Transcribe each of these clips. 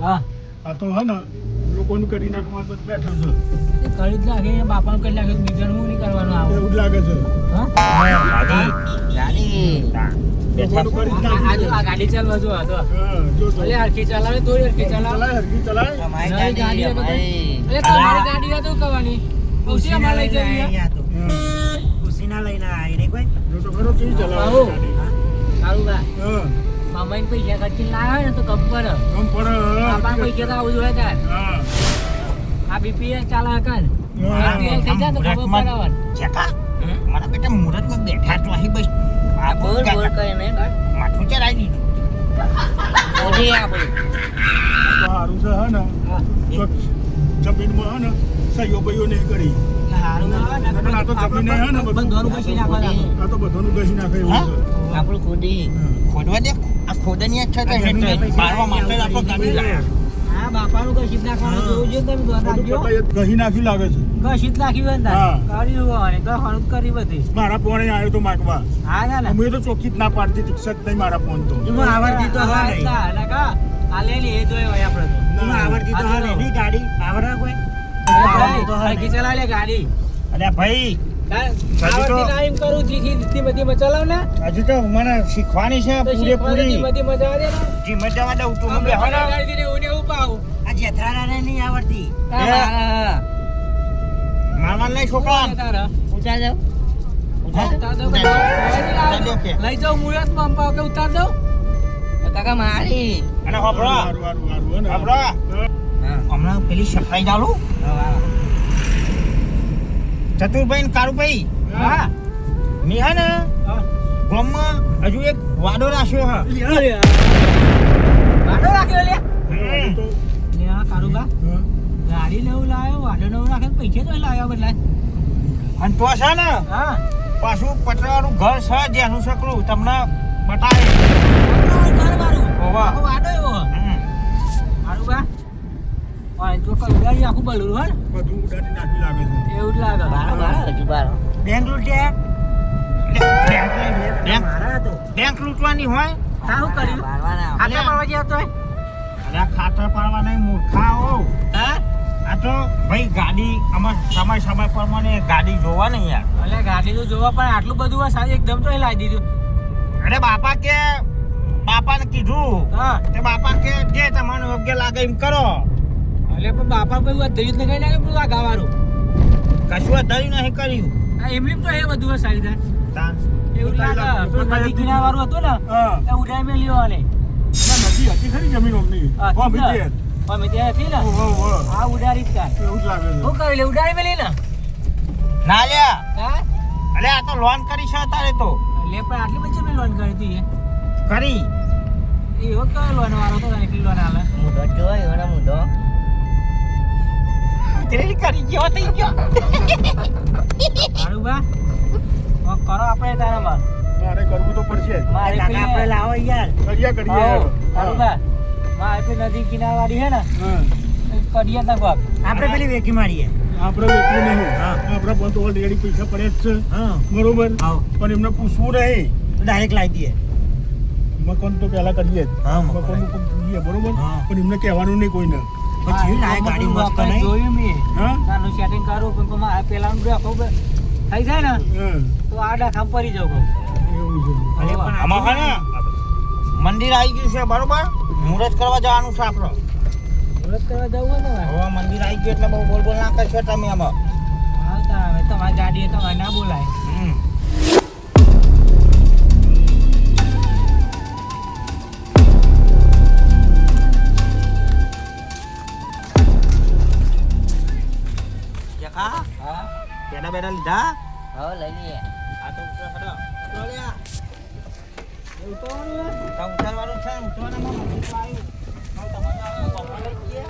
હા આ તો હે ને લોકોનું કરી નાખવા બસ બેઠો છે એ કરી જ નાખે બાપાનું કરી નાખે બીજાનું હું નહીં કરવાનું આવે એવું જ લાગે છે હા લોકોનું કરી જ નાખ્યું આ ગાડી ચાલવા જો આ તો હા જો તો અલે હરખી ચલાવે તો હરખી ચલાવે હરખી ચલાય નવી ગાડી અલે તમારી ગાડી તો કવાની ઉસી અમાર લઈ જવી ખુશીના લઈને આવી રે કોઈ જો તો ખરો કેવી ચલાવે આવો. ગાડી સારું બા હા મામાઈને પૈસા ખર્ચી ના આવે ને તો કમ પર કમ પર બાપાને પૈસા તો આવું જોઈએ તાર હા આ બીપી ચાલે હકન હા. થઈ જાય તો ખબર પડાવન ચકા મારા બેટા મુહૂર્તમાં બેઠા તો અહીં બસ આ બોલ બોલ કઈ નહીં માથું ચડાવી દીધું ઓડી આ બોલ તો સારું છે હે ને તો જમીનમાં હે ને સહીઓ બહીઓ નહીં કરી હારું આ તો જમીન હે ને બધું બંધોનું પછી નાખવાનું આ તો બધાનું ઘસી નાખે એવું છે આપણું ખોદી ખોદવા દે આ ખોદની અચ્છા છે એટલે મારવા માટે જ આપણો ગાડી લાયા હા બાપાનું કશી નાખવાનું જોવું જોઈએ તમે દોર નાખજો બધું ઘસી નાખ્યું લાગે છે કશી જ નાખ્યું અંદર હા. કર્યું હોય ગહણું કરી બધી મારા પોણે આવ્યો તો માગવા હા ના ના અમે તો ચોખ્ખી જ ના પાડતી તિક્ષક નહીં મારા ફોન તો એમાં આવડતી તો હા નહીં આ લે લે એ જોયો હોય આપણે તો એમાં આવડતી તો હા નહીં ગાડી આવડે કોઈ હરખી ચલાવ લે ગાડી અરે ભાઈ આવડતી ના એમ કરું જીથી બધી ચલાવ ને હજુ તો મને શીખવાની છે તો પૂરેપૂરી બધી મજા આવે ને જીમ જવા દઉં તું હું બેહો ને ગાડી દીને ઉને ઉપાવ આ જેઠારાને નહીં આવડતી હા મારવાન નહીં છોકરા તારા ઉતાર જાવ ઉતાર દો લઈ જાવ મુરત માં પાવ કે ઉતાર દો કાકા મારી અને હોબળો હારું, હારું, હારું, હે ને? હોબળો હા. હમણાં પેલી સફાઈ ચાલુ ચતુરભાઈ ને કારુભાઈ હા મી હે ને ગામમાં હજુ એક વાડો રાખ્યો હા વાડો રાખ્યો લે હજુ તો, લે આ કારુબા હા. ગાડી નવું લાવ્યો વાડો નવું રાખે પૈસા તો લાવ્યો બદલાય અને તો છે ને હા પાછું પટરાનું ઘર છે જેનું છોકરું તમને બતાવે ઘર મારું ઓવા. આખો વાડો એવો કારુબા ઓય તો કઈ ગાડી આખું બલું હે બધું ઉડાડી નાખી લાગે છે એવું જ લાગે બેંક લૂંટ્યા બેંક લૂંટવાની હોય હા શું કર્યું આટલા પાડવા ગયા તો અરે ખાતર પાડવા નહીં મૂર્ખા હો હા આ તો ભાઈ ગાડી અમાર સમય પ્રમાણે ગાડી જોવા નહીં યાર અલે ગાડી તો જોવા પણ આટલું બધું હોય સારી એકદમ તો લાવી દીધું અરે બાપાને કીધું હા તે બાપા કે જે તમને યોગ્ય લાગે એમ કરો અલે પણ બાપા કોઈ વાત દઈ જ નહીં નાખે પેલું આ ગાવાનું કશું અધારી નહીં કર્યું આ એમની તો એ બધું હોય સારી થાય તા એવું લાગે પેલું નદી કિનારા વાળું હતું ને હા. એ ઉડાઈ મેલ્યો અને ના, નથી હતી ખરી જમીન અમની હા બીજી હતી. અમે ત્યાં હતી ને ઓહો, ઓહો. આ ઉડાડી જ કાઢ એવું જ લાગે છે શું કરી લે ઉડાડી મેલી ને ના લ્યા હા અરે આ તો લોન કરી છે તારે તો લે પણ આટલી બધી મેં લોન કરી હતી કરી એવો કયો લોન વાળો તો એટલી લોન આલે મુઢો જોયો ને મુઢો તેરી કરી ગયો થઈ ગયો સારું બા કરો આપણે તારા માં મારે કરવું તો પડશે જ. મારે કાકા આપણે લાવો યાર કરીએ સારું હા. બા મારે પેલી નદી કિનારા વાળી હે ને હા. કરીએ તા બાપ આપણે પેલી વેકી મારીએ આપણે વેચવું નહીં હા. આપણા પણ તો ઓલરેડી પૈસા પડે જ છે હા બરોબર આવો પણ એમને પૂછવું રહે ડાયરેક્ટ લાવી દઈએ મકાન તો પહેલા કરીએ જ હા, મકાન. મકાનનું કોક જોઈએ બરોબર હા. પણ એમને કહેવાનું નહીં કોઈને પછી લાય ગાડી મસ્ત નહીં જોયું મેં હા નાનું સેટિંગ કરું પણ મારે પેલાનું રાખો થઈ જાય ને હા. તો આડા ખામ પડી જાવ કહું એવું છે અરે પણ આમાં છે ને મંદિર આવી ગયું છે બરોબર મુહૂર્ત કરવા જવાનું છે આપણો મુહૂર્ત કરવા જવું હોય ને હવે મંદિર આવી ગયું એટલે બહુ બોલ બોલ ના કરશો તમે આમાં આવતા હવે તમારી ગાડી તમારે ના બોલાય જકા હા પેડા બેડા લીધા હવે લઈ લઈએ આ તો ઉતરો હેડો ઉતરો લ્યા એવું તો તા ઉતારવાનું છે ઉતરવાનામાં મંદિર તો આવ્યું હવે તમારે આવે બપોર લઈ જઈએ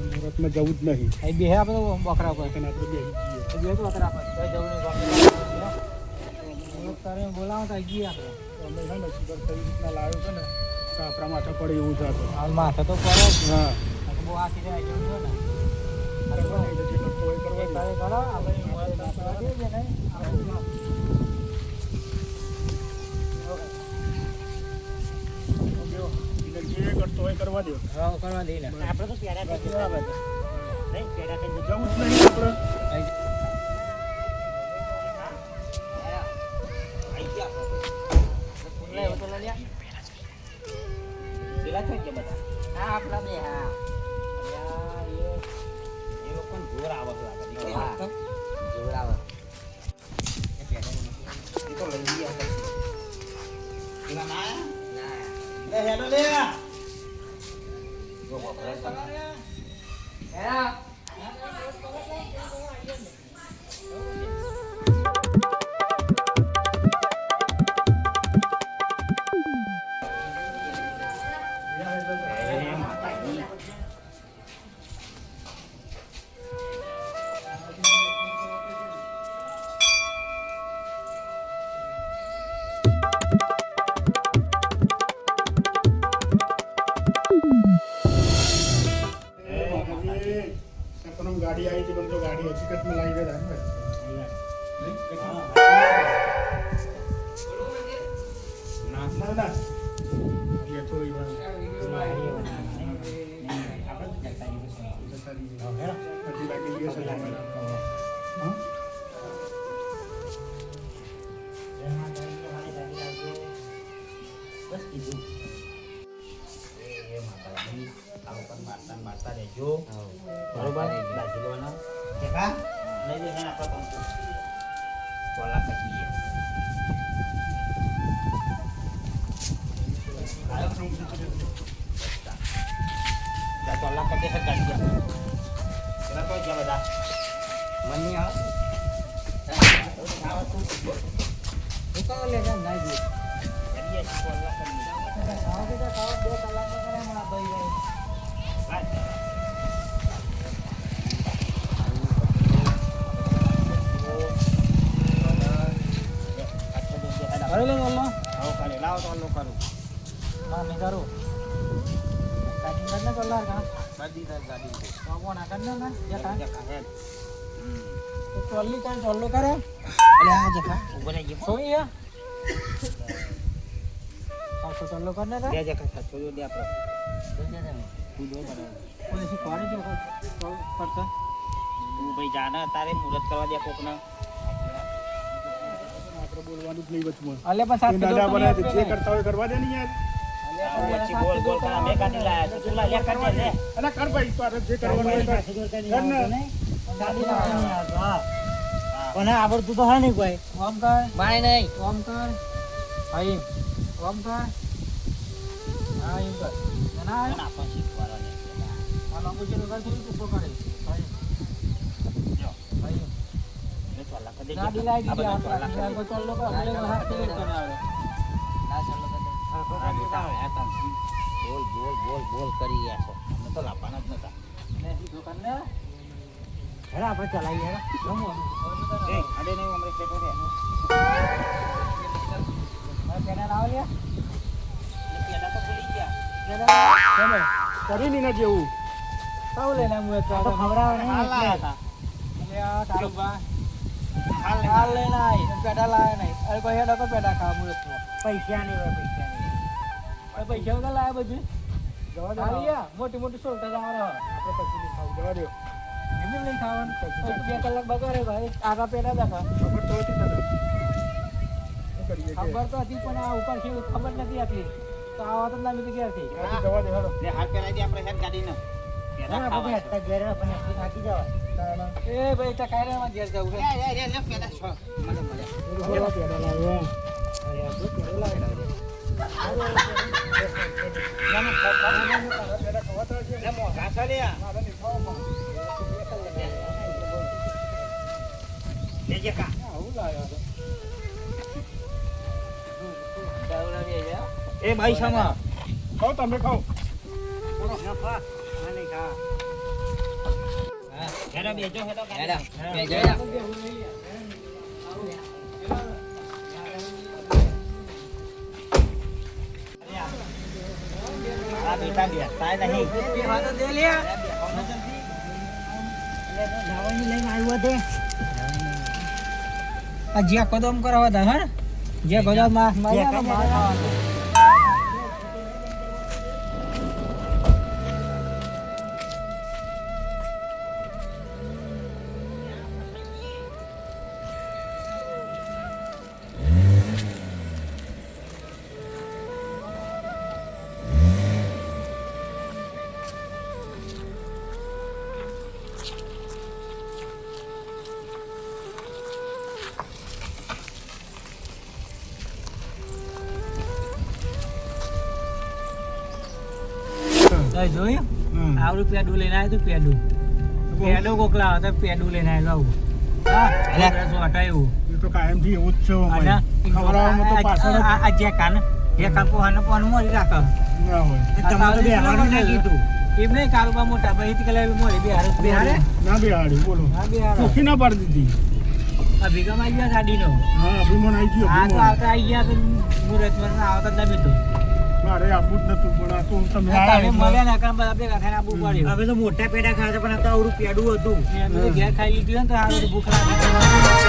મુહૂર્તમાં જવું જ નહીં અહીં બે આપણે બકરા પર અને આપણે બેસી જઈએ બે તો બકરા પર તો જવું નહીં બોલાવો તો જઈએ આપણે અમે છે ને શિખર કઈ રીતના લાવ્યો છે ને આપણા માથે પડે એવું છે આ તો. હાલ માથે તો પડે જ. હા બહુ આખી જાય જેવું છે ને. કરવા દે, જે કરતો હોય કરવા દે. તારે કરો આપણે મોડે કરવા દઈએ છે ને આપણે જે કરતો હોય કરવા દે. હા કરવા દઈએ ને આપણે તો પેડા થઈ બરાબર છે નહીં પેડા થઈ જવું જ નહીં આપણે. પેલા થઈ ગયા બધા હા આપણા બે હા એ લોકો જોર આવે છે જોર આવે એ તો લઈ ગયા પેલા ના લે હેલો લે જો બપરા હેરા ગાડી આવી હતી પણ તો ગાડી હકીકતમાં લાવી દે ના ના એ તો બસ કીધું મારતા રહેજો બરોબર બાજી લેવાના દેખા લઈ જશે ને આપણે કંકુ ચોલા કચીએ ચોલા કચે છે કાઢી ગયા પેલા તો ગયા બધા મની આવ તું લે ના નાઈ દે કરીએ ચોલા કરી ખાવા દેતા ખાવા 2 કલાકમાં કરે મારા ભાઈ અરે લે બોલો આવો ખાલે લાવો તો લો કરું ના મે કરું ગાડી કરને કલાક કા બાદી ગાડી તો કોણ આ કરને ના યા કા તો ચોલ્લી કાં ચોલ્લો કરે અલે આ જખા ઉભો રહી ગયો સોઈ યા આ તો ચોલ્લો કરને કા દે જખા સાચો દે આપણે દે દે તું દો બરાબર કોઈ સી કોરી જો કોલ કરતા તું ભાઈ જાના તારે મુરત કરવા દે કોકના બોલવાનું જ નહીં વચમાં. અલે પણ સાથ દાદા બનાવે જે કરતા હોય કરવા દે ને યાર. વચ્ચે બોલ બોલ કરા મે કાઢી લાયા છે તું લાયા કરજે લે અલા કર ભાઈ તો જે કરવાનું હોય કર. કર ને. ગાડી લાયા હા પણ આવડતું તો હા નહીં કોઈ ઓમ કર માય નહીં ઓમ કર ભાઈ ઓમ કર હા એમ કર ના આપણ શીખવાડવા દે આ લાંબુ છે લગા થોડું ટુકો કરે ભાઈ જો ભાઈ ગાડી લાવી દીધી આપણે કોઈ ચાલો કો આપણે હાથ થી કરે આવે ના ચાલો કરે બોલ બોલ બોલ બોલ કરી ગયા છો અમે તો લાવવાના જ નતા ને સીધો કર ને હેરા આપણે ચલાવીએ હેરા રમો એ અડે નહીં અમરે સેટો રે મારે પેના લાવ લે પેના તો ભૂલી ગયા તમે કરી ની ના જેવું. સાવ લેને હું તો ખવરાવ નહીં એટલે હતા એટલે આ તારું બા હાલ લેને આઈ પેડા લાવે નહીં અરે કોઈ હેડો તો પેડા ખાવા મુરત પૈસા નહીં હોય પૈસા વગર લાવે બધું જવા દે. ચાલીયા મોટી મોટી સોલટા જવા આપણે પછી નહીં ખાવું. જવા દે. એમને લઈને ખાવાનું 2 કલાક બગાડે ભાઈ આરા પેડા દેખા ખબર તો હતી તને. શું કરીએ કે? ખબર તો હતી પણ આ ઉપર છે ખબર નથી હતી તો આવા તો ના મીધી ક્યાંથી આજે જવા દે હાલો. લે હાથ પેલા દે આપણે હેડ ગાડી ન પેડા ખાવા હતા ઘેર પણ થાકી જવા તાણા. એ ભાઈ ટકારે માં ઘેર જવું છે લે પેડા છો મને બોલો પેડા લાવ્યો. અરે આ તો પેડા લાવે પેડા ખવાતા છે. લે મોઘા છે લે મારે નહીં ખાવામાં. લેજે કા આવું લાવ્યો છે. એ ભાઈ સમા ખાઓ તમે ખાઓ. હેડો બેજો હેડો જ્યાં કદમ કરાવવા હતા હે જે કદમ જોયું આવડું પેડું લઈને આવ્યું તું પેડું કોકલા હતા પેડું લઈને આવ્યું આવું એ તો કાયમથી એવું જ છે ભાઈ. ખવડાવવામાં તો પાછળ જ આ જે કાન પોહાને પોહાને મોરી રાખો ના હોય. તમારે બેહાડું ના કીધું એમ નહીં કારુબા મોટા ભાઈ થી કલાક મોરી બેહાડે ના બેહાડ્યું બોલો હા બેહાડો ચોખ્ખી ના પાડી દીધી. અભિગમ આવી ગયા ગાડીનો હા અભિમાન આવી ગયું આ તો અભિમાન. આવતા આવી ગયા તો મુરત માં આવતા જ નતું મારે આપવું જ નતું પણ આ તો તમે તમે આયા મળ્યા ને કામ બધા ભેગા થઈને આપવું પડ્યું હવે તો મોટા પેડા ખાતા પણ આ તો આવડું પેડું હતું મેં ઘેર ખાઈ લીધું ને તો આ ભૂખ લાગે